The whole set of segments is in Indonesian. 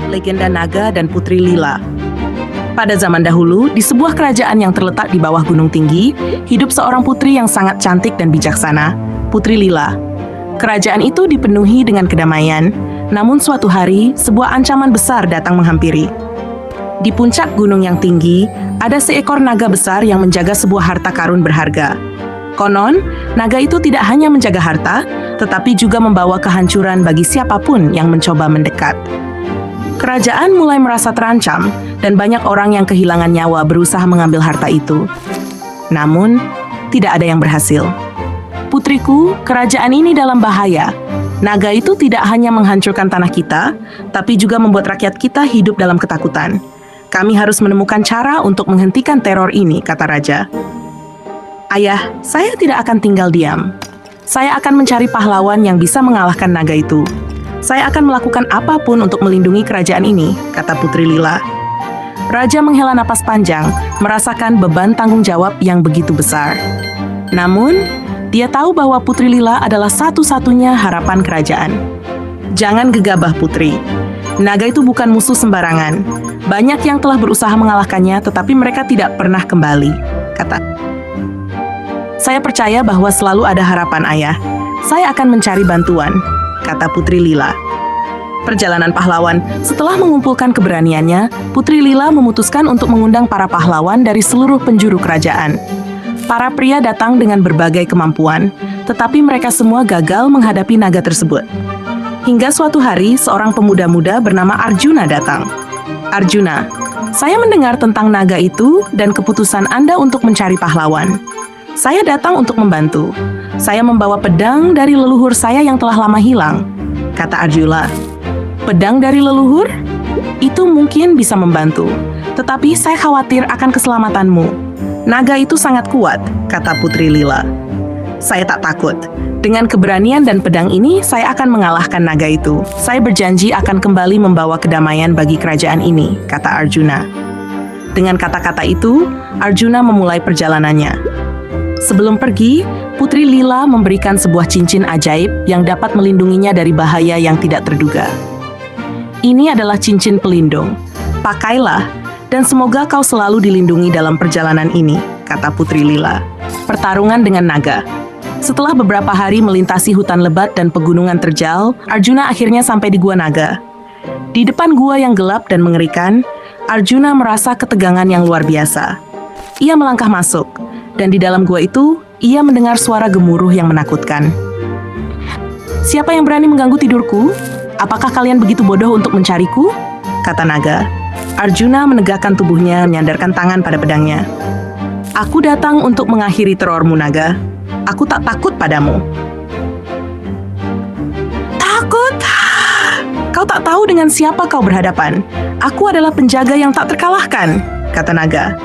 Legenda Naga dan Putri Lila. Pada zaman dahulu, di sebuah kerajaan yang terletak di bawah gunung tinggi, hidup seorang putri yang sangat cantik dan bijaksana, Putri Lila. Kerajaan itu dipenuhi dengan kedamaian, namun suatu hari, sebuah ancaman besar datang menghampiri. Di puncak gunung yang tinggi, ada seekor naga besar yang menjaga sebuah harta karun berharga. Konon, naga itu tidak hanya menjaga harta, tetapi juga membawa kehancuran bagi siapapun yang mencoba mendekat. Kerajaan mulai merasa terancam, dan banyak orang yang kehilangan nyawa berusaha mengambil harta itu. Namun, tidak ada yang berhasil. Putriku, kerajaan ini dalam bahaya. Naga itu tidak hanya menghancurkan tanah kita, tapi juga membuat rakyat kita hidup dalam ketakutan. Kami harus menemukan cara untuk menghentikan teror ini, kata raja. Ayah, saya tidak akan tinggal diam. Saya akan mencari pahlawan yang bisa mengalahkan naga itu. Saya akan melakukan apapun untuk melindungi kerajaan ini, kata Putri Lila. Raja menghela napas panjang, merasakan beban tanggung jawab yang begitu besar. Namun, dia tahu bahwa Putri Lila adalah satu-satunya harapan kerajaan. Jangan gegabah, Putri. Naga itu bukan musuh sembarangan. Banyak yang telah berusaha mengalahkannya, tetapi mereka tidak pernah kembali, kata. Saya percaya bahwa selalu ada harapan, Ayah. Saya akan mencari bantuan, kata Putri Lila. Perjalanan pahlawan. Setelah mengumpulkan keberaniannya, Putri Lila memutuskan untuk mengundang para pahlawan dari seluruh penjuru kerajaan. Para pria datang dengan berbagai kemampuan, tetapi mereka semua gagal menghadapi naga tersebut. Hingga suatu hari, seorang pemuda-muda bernama Arjuna datang. Arjuna, saya mendengar tentang naga itu dan keputusan Anda untuk mencari pahlawan. Saya datang untuk membantu. Saya membawa pedang dari leluhur saya yang telah lama hilang, kata Arjuna. Pedang dari leluhur? Itu mungkin bisa membantu, tetapi saya khawatir akan keselamatanmu. Naga itu sangat kuat, kata Putri Lila. Saya tak takut. Dengan keberanian dan pedang ini, saya akan mengalahkan naga itu. Saya berjanji akan kembali membawa kedamaian bagi kerajaan ini, kata Arjuna. Dengan kata-kata itu, Arjuna memulai perjalanannya. Sebelum pergi, Putri Lila memberikan sebuah cincin ajaib yang dapat melindunginya dari bahaya yang tidak terduga. Ini adalah cincin pelindung. Pakailah, dan semoga kau selalu dilindungi dalam perjalanan ini, kata Putri Lila. Pertarungan dengan naga. Setelah beberapa hari melintasi hutan lebat dan pegunungan terjal, Arjuna akhirnya sampai di Gua Naga. Di depan gua yang gelap dan mengerikan, Arjuna merasa ketegangan yang luar biasa. Ia melangkah masuk, dan di dalam gua itu, ia mendengar suara gemuruh yang menakutkan. Siapa yang berani mengganggu tidurku? Apakah kalian begitu bodoh untuk mencariku? Kata naga. Arjuna menegakkan tubuhnya, menyandarkan tangan pada pedangnya. Aku datang untuk mengakhiri terormu, naga. Aku tak takut padamu. Takut? Kau tak tahu dengan siapa kau berhadapan. Aku adalah penjaga yang tak terkalahkan, kata naga.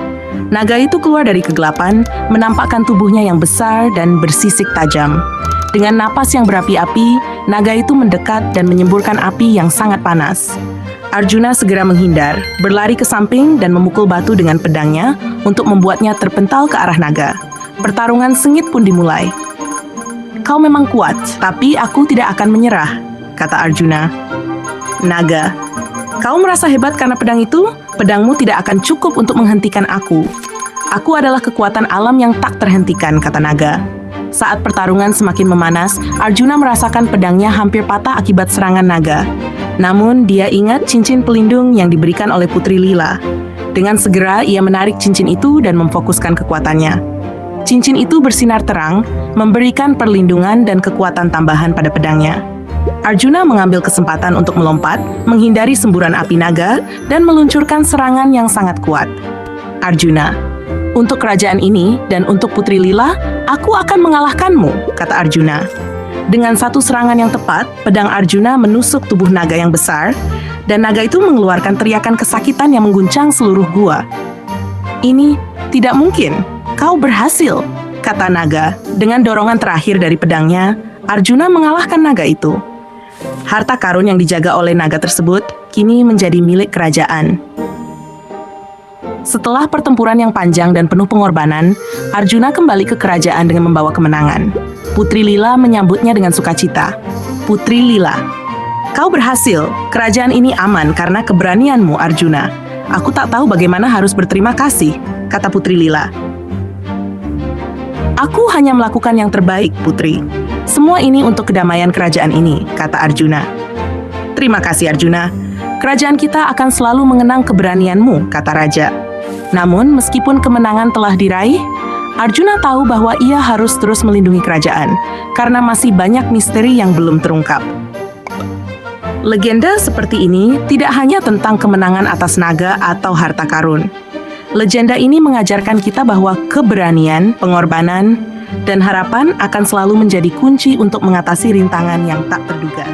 Naga itu keluar dari kegelapan, menampakkan tubuhnya yang besar dan bersisik tajam. Dengan napas yang berapi-api, naga itu mendekat dan menyemburkan api yang sangat panas. Arjuna segera menghindar, berlari ke samping dan memukul batu dengan pedangnya untuk membuatnya terpental ke arah naga. Pertarungan sengit pun dimulai. Kau memang kuat, tapi aku tidak akan menyerah, kata Arjuna. Naga, kau merasa hebat karena pedang itu? Pedangmu tidak akan cukup untuk menghentikan aku. Aku adalah kekuatan alam yang tak terhentikan, kata naga. Saat pertarungan semakin memanas, Arjuna merasakan pedangnya hampir patah akibat serangan naga. Namun, dia ingat cincin pelindung yang diberikan oleh Putri Lila. Dengan segera, ia menarik cincin itu dan memfokuskan kekuatannya. Cincin itu bersinar terang, memberikan perlindungan dan kekuatan tambahan pada pedangnya. Arjuna mengambil kesempatan untuk melompat, menghindari semburan api naga, dan meluncurkan serangan yang sangat kuat. Arjuna, untuk kerajaan ini dan untuk Putri Lila, aku akan mengalahkanmu, kata Arjuna. Dengan satu serangan yang tepat, pedang Arjuna menusuk tubuh naga yang besar, dan naga itu mengeluarkan teriakan kesakitan yang mengguncang seluruh gua. Ini tidak mungkin. Kau berhasil. kata naga. Dengan dorongan terakhir dari pedangnya, Arjuna mengalahkan naga itu. Harta karun yang dijaga oleh naga tersebut kini menjadi milik kerajaan. Setelah pertempuran yang panjang dan penuh pengorbanan, Arjuna kembali ke kerajaan dengan membawa kemenangan. Putri Lila menyambutnya dengan sukacita. Putri Lila, kau berhasil. Kerajaan ini aman karena keberanianmu, Arjuna. Aku tak tahu bagaimana harus berterima kasih, kata Putri Lila. Aku hanya melakukan yang terbaik, Putri. Semua ini untuk kedamaian kerajaan ini, kata Arjuna. Terima kasih, Arjuna. Kerajaan kita akan selalu mengenang keberanianmu, kata Raja. Namun, meskipun kemenangan telah diraih, Arjuna tahu bahwa ia harus terus melindungi kerajaan, karena masih banyak misteri yang belum terungkap. Legenda seperti ini tidak hanya tentang kemenangan atas naga atau harta karun. Legenda ini mengajarkan kita bahwa keberanian, pengorbanan, dan harapan akan selalu menjadi kunci untuk mengatasi rintangan yang tak terduga.